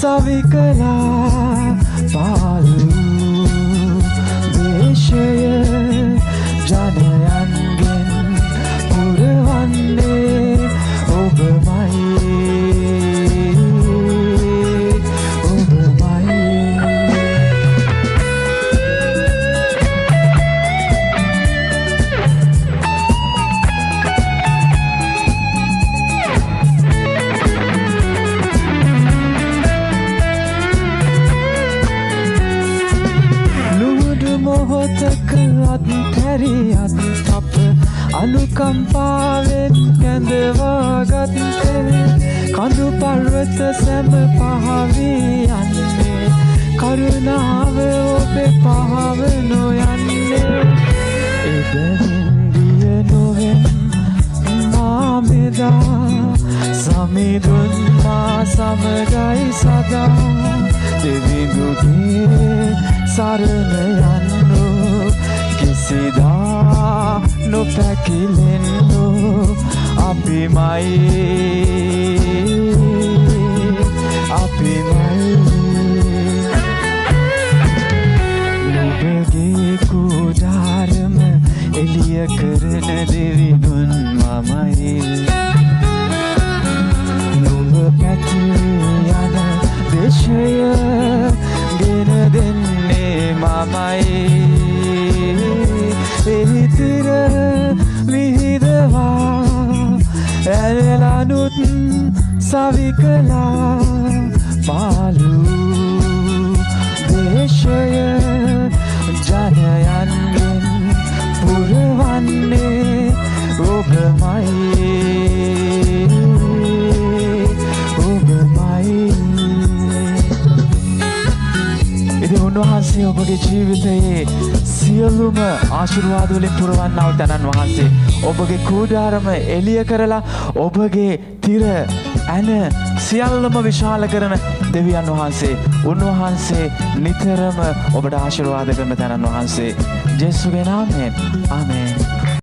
සවිකලා පාලු දේශය ජනයන්ගෙන් පුරවන්නේ ඔබමයි අත්හැරියත් අප අනුකම්පාවෙන් කැඳවාගත්තේ කඳු පර්වත සැම පහවී යන්නේ කරුණාව ඔබේ පහව නොයන්නේ එබැවින් දිය නොවෙන් මා මෙදා සමිඳුන් මා සමගයි සදා දෙවිඳුගේ සරණ යන්නෝ කිසිදා නොපැකිලෙන්නෝ අපිමයි නුඹගේ කුඩාරම එළිය කරන දෙවිඳුන් මමයි නුඹ පැතුම් යන දේශය ගෙන දෙන්නේ මමයි එහිතිර විහිදවා ඇලලනුත් සවිකලා පාලු දේශය ජනයන්ගෙන් පුරවන්නේ ඔබමයි ඉතින් උන්වහන්සේ ඔබගේ ජීවිතයේ සියලුම ආශිර්වාද වලින් පුරවන්නව තනන් වහන්සේ ඔබගේ කුඩාරම එළිය කරලා ඔබගේ තිර ඇන සියල්ලම විශාල කරන දෙවියන් වහන්සේ උන්වහන්සේ නිතරම ඔබට ආශිර්වාද කරන තනන් වහන්සේ ජේසුස්ගේ නාමයෙන් ආමේන්